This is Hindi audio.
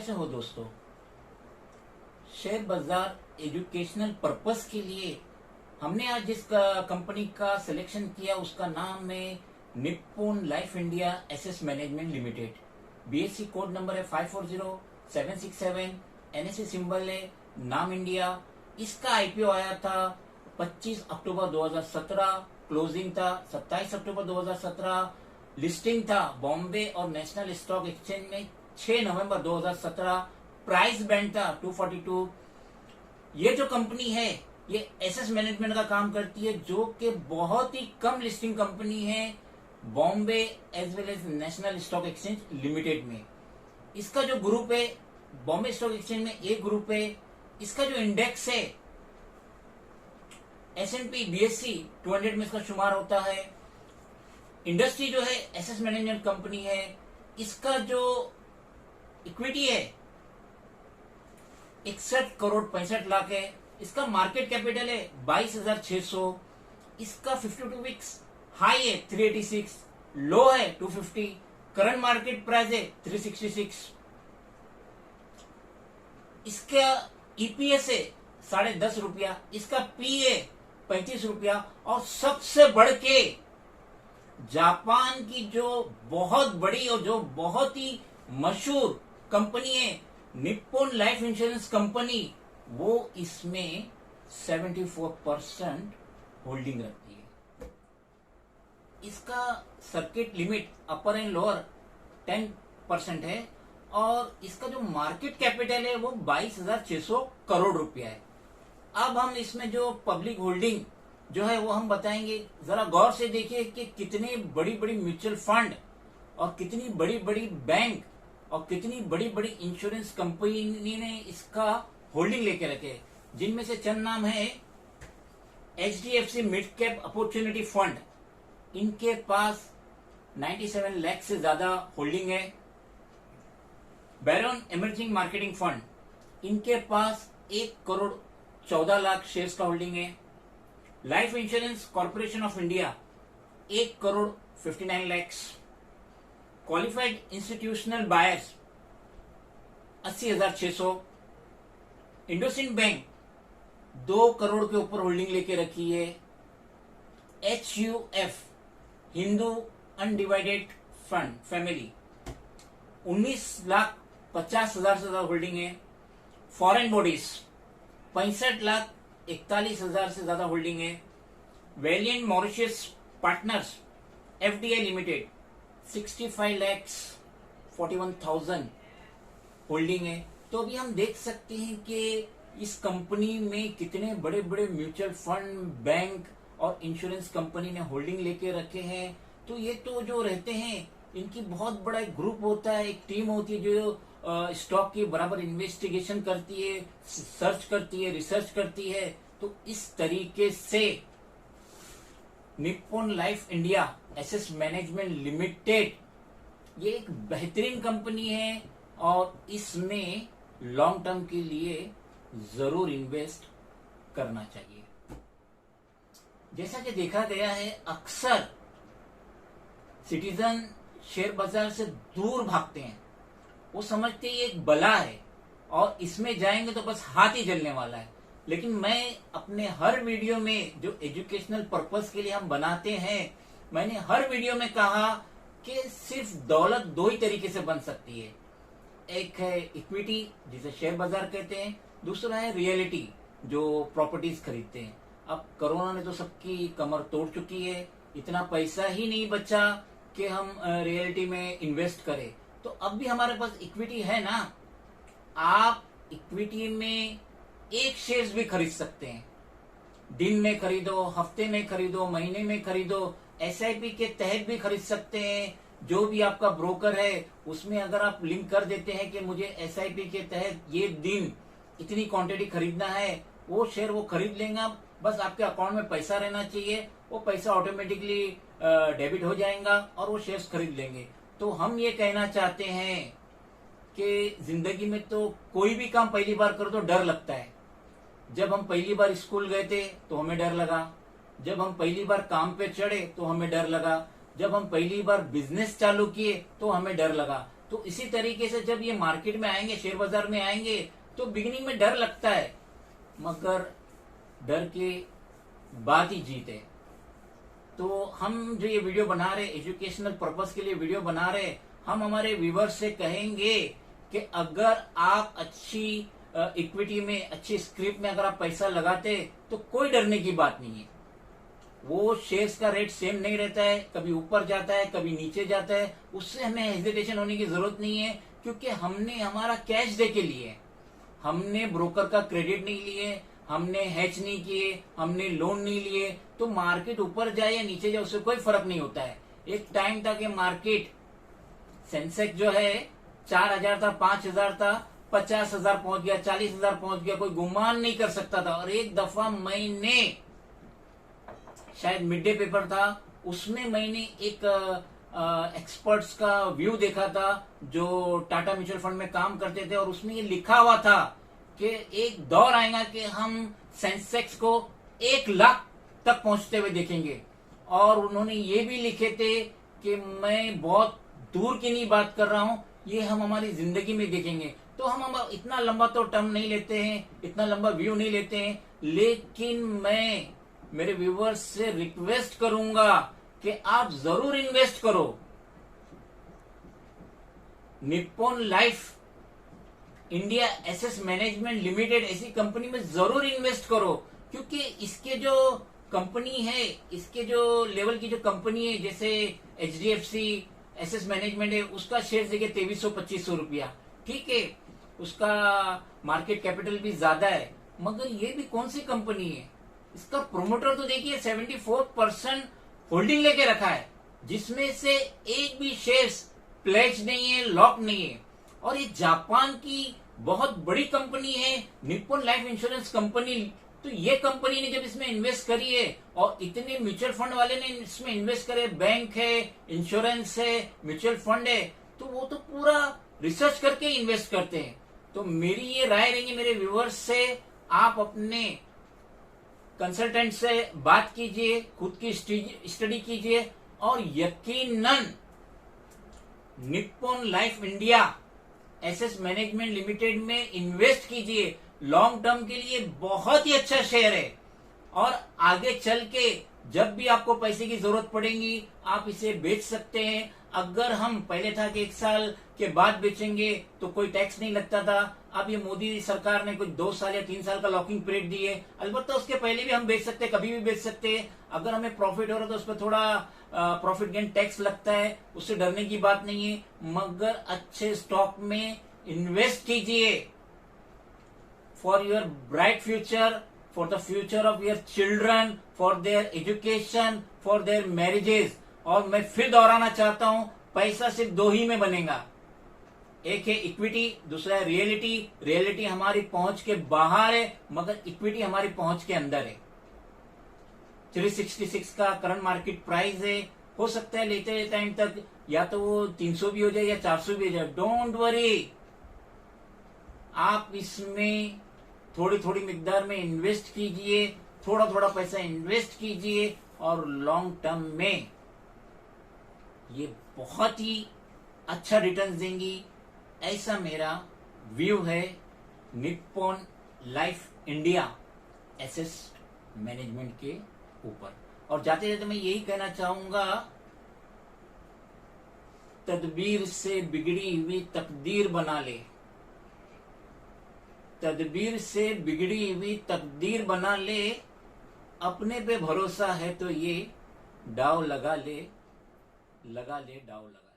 कैसे हो दोस्तों। शेयर बाजार एजुकेशनल पर्पस के लिए हमने आज जिस कंपनी का सिलेक्शन किया उसका नाम है Nippon life India asset management limited. BSc code number है 540767, एनएससी सिंबल है नाम इंडिया। इसका आईपीओ आया था 25 अक्टूबर 2017, क्लोजिंग था 27 अक्टूबर 2017, लिस्टिंग था बॉम्बे और नेशनल स्टॉक एक्सचेंज में 6 नवंबर 2017, प्राइस बैंड था 242। ये जो कंपनी है ये एसेट मैनेजमेंट का काम करती है, जो कि बहुत ही कम लिस्टिंग कंपनी है Bombay as well as National Stock Exchange Limited में। इसका जो ग्रुप है बॉम्बे स्टॉक एक्सचेंज में एक ग्रुप है। इसका जो इंडेक्स है S&P BSE 200 में इसका शुमार होता है। इंडस्ट्री जो है एसेट मैनेजमेंट कंपनी है। इसका जो इक्विटी है 61 करोड़ 65 लाख है। इसका मार्केट कैपिटल है 22,600। इसका 52 वीक्स हाई है 386, लो है 250, करंट मार्केट प्राइस है 366। इसका ईपीएस है 10.5 रुपया। इसका पी है 35 रुपया। और सबसे बढ़ के जापान की जो बहुत बड़ी और जो बहुत ही मशहूर कंपनी है निप्पॉन लाइफ इंश्योरेंस कंपनी, वो इसमें 74% होल्डिंग रखती है। इसका circuit limit upper and lower 10% है और इसका जो मार्केट कैपिटल है वो 22,600 करोड़ रुपया है। अब हम इसमें जो पब्लिक होल्डिंग जो है वो हम बताएंगे। जरा गौर से देखिए कि कितनी बड़ी बड़ी म्यूचुअल फंड और कितनी बड़ी बड़ी बैंक और कितनी बड़ी बड़ी इंश्योरेंस कंपनी ने इसका होल्डिंग लेके रखे, जिनमें से चंद नाम है HDFC mid cap opportunity fund, इनके पास 97 लाख से ज्यादा होल्डिंग है। बैरन इमर्जिंग मार्केटिंग फंड, इनके पास 1 करोड़ 14 लाख शेयर्स का होल्डिंग है। Life insurance corporation of India 1 crore 59 lakh. Qualified institutional buyers 80,600। IndusInd bank 2 crore के ऊपर होल्डिंग लेके रखी है। HUF Hindu undivided fund family 19,50,000 से ज्यादा होल्डिंग है। फॉरेन बॉडीज 65,41,000 से ज्यादा होल्डिंग है। Valiant Mauritius partners FDI limited 65,41,000 holding है। तो अभी हम देख सकते हैं कि इस कंपनी में कितने बड़े बड़े म्यूचुअल फंड, बैंक और इंश्योरेंस कंपनी ने होल्डिंग लेके रखे हैं। तो ये तो जो रहते हैं इनकी बहुत बड़ा एक ग्रुप होता है, एक टीम होती है जो स्टॉक की बराबर इन्वेस्टिगेशन करती है, सर्च करती है, रिसर्च करती है। तो इस तरीके से Nippon life India asset management limited ये एक बेहतरीन कंपनी है और इसमें लॉन्ग टर्म के लिए जरूर इन्वेस्ट करना चाहिए। जैसा कि देखा गया है अक्सर सिटीजन शेयर बाजार से दूर भागते हैं। वो समझते हैं ये एक बला है और इसमें जाएंगे तो बस हाथ ही जलने वाला है। लेकिन मैं अपने हर वीडियो में जो एजुकेशनल पर्पस के लिए हम बनाते हैं, मैंने हर वीडियो में कहा कि सिर्फ दौलत 2 ही तरीके से बन सकती है। एक है इक्विटी जिसे शेयर बाजार कहते हैं, दूसरा है रियलिटी जो प्रॉपर्टीज खरीदते हैं। अब कोरोना ने तो सबकी कमर तोड़ चुकी है, इतना पैसा ही नहीं बचा कि हम रियलिटी में इन्वेस्ट करें। तो अब भी हमारे पास इक्विटी है ना, आप इक्विटी में एक शेयर भी खरीद सकते हैं। दिन में खरीदो, हफ्ते में खरीदो, महीने में खरीदो, SIP के तहत भी खरीद सकते हैं। जो भी आपका ब्रोकर है उसमें अगर आप लिंक कर देते हैं कि मुझे SIP के तहत ये दिन इतनी क्वांटिटी खरीदना है, वो शेयर वो खरीद लेंगे। बस आपके अकाउंट में पैसा रहना चाहिए, वो पैसा ऑटोमेटिकली डेबिट हो जाएगा और वो शेयर्स खरीद लेंगे। तो हम ये कहना चाहते हैं कि जिंदगी में तो कोई भी काम पहली बार करो तो डर लगता है। जब हम पहली बार स्कूल गए थे तो हमें डर लगा, जब हम पहली बार काम पे चढ़े तो हमें डर लगा, जब हम पहली बार बिजनेस चालू किए तो हमें डर लगा। तो इसी तरीके से जब ये मार्केट में आएंगे, शेयर बाजार में आएंगे, तो बिगिनिंग में डर लगता है, मगर डर के बाद ही जीत है। तो हम जो ये वीडियो बना रहे, एजुकेशनल पर्पस के लिए वीडियो बना रहे, हम हमारे व्यूवर्स से कहेंगे कि अगर आप अच्छी इक्विटी में, अच्छी स्क्रिप्ट में अगर आप पैसा लगाते तो कोई डरने की बात नहीं है। वो शेयर्स का रेट सेम नहीं रहता है, कभी ऊपर जाता है, कभी नीचे जाता है, उससे हमें हेजिटेशन होने की जरूरत नहीं है, क्योंकि हमने हमारा कैश दे के लिए, हमने ब्रोकर का क्रेडिट नहीं लिए, हमने हेज नहीं किए, हमने लोन नहीं लिए, तो मार्केट ऊपर जाए या नीचे जाए उससे कोई फर्क नहीं होता है। एक टाइम था कि मार्केट सेंसेक्स जो है 4,000 था, 5,000 था, 50,000 पहुंच गया, 40,000 पहुंच गया, कोई गुमान नहीं कर सकता था। और एक दफा मैंने, शायद मिड डे पेपर था, उसमें मैंने एक एक्सपर्ट्स का व्यू देखा था जो टाटा म्यूचुअल फंड में काम करते थे, और उसमें ये लिखा हुआ था कि एक दौर आएगा कि हम सेंसेक्स को 1 लाख तक पहुंचते हुए देखेंगे। और उन्होंने ये भी लिखे थे कि मैं बहुत दूर की नहीं बात कर रहा हूं, ये हम हमारी जिंदगी में देखेंगे। तो हम इतना लंबा तो टर्म नहीं लेते हैं, इतना लंबा व्यू नहीं लेते हैं, लेकिन मैं मेरे व्यूवर्स से रिक्वेस्ट करूंगा कि आप जरूर इन्वेस्ट करो। Nippon life India asset management limited ऐसी कंपनी में जरूर इन्वेस्ट करो, क्योंकि इसके जो कंपनी है, इसके जो लेवल की जो कंपनी है, जैसे HDFC एसेट मैनेजमेंट है, उसका शेयर देखिए 2300-2500 रुपया, ठीक है, उसका मार्केट कैपिटल भी ज्यादा है, मगर ये भी कौन सी कंपनी है? इसका प्रोमोटर तो देखिए 74% होल्डिंग लेके रखा है, जिसमें से एक भी शेयर्स प्लेज नहीं है, लॉक नहीं है। और ये जापान की बहुत बड़ी कंपनी है, निप्पॉन लाइफ इंश्योरेंस कंपनी। तो ये कंपनी ने जब इसमें इन्वेस्ट करी है, और इतने म्यूचुअल फंड वाले ने इसमें इन्वेस्ट करे, बैंक है, इंश्योरेंस है, म्यूचुअल फंड है, तो वो तो पूरा रिसर्च करके इन्वेस्ट करते हैं। तो मेरी ये राय रहेगी मेरे व्यूअर्स से, आप अपने कंसल्टेंट से बात कीजिए, खुद की स्टडी कीजिए, और यकीनन Nippon life India asset management limited में इन्वेस्ट कीजिए। लॉन्ग टर्म के लिए बहुत ही अच्छा शेयर है, और आगे चल के जब भी आपको पैसे की जरूरत पड़ेगी आप इसे बेच सकते हैं। अगर हम पहले था कि 1 साल के बाद बेचेंगे तो कोई टैक्स नहीं लगता था, अब ये मोदी सरकार ने कुछ 2 साल या 3 साल का लॉकिंग पीरियड दी है। अलबत्ता उसके पहले भी हम बेच सकते हैं, कभी भी बेच सकते हैं। अगर हमें प्रॉफिट हो रहा है तो उस पर थोड़ा प्रॉफिट गेन टैक्स लगता है, उससे डरने की बात नहीं है, मगर अच्छे स्टॉक में इन्वेस्ट कीजिए for your bright future, for the future of your children, for their education, for their marriages. और मैं फिर दोहराना चाहता हूं, पैसा सिर्फ 2 ही में बनेगा, एक है इक्विटी, दूसरा है रियलिटी। रियलिटी हमारी पहुंच के बाहर है, मगर इक्विटी हमारी पहुंच के अंदर है। 366 का करंट मार्केट प्राइस है, हो सकता है लेते टाइम तक या तो वो 300 भी हो जाए या 400 भी हो जाए, डोंट वरी। आप इसमें थोड़ी थोड़ी मिकदार में इन्वेस्ट कीजिए, थोड़ा थोड़ा पैसा इन्वेस्ट कीजिए, और लॉन्ग टर्म में ये बहुत ही अच्छा रिटर्न देंगी, ऐसा मेरा व्यू है Nippon life India asset management के ऊपर। और जाते जाते मैं यही कहना चाहूंगा, तदबीर से बिगड़ी हुई तकदीर बना ले, तदबीर से बिगड़ी हुई तकदीर बना ले, अपने पे भरोसा है तो ये दाव लगा ले, दाव लगा।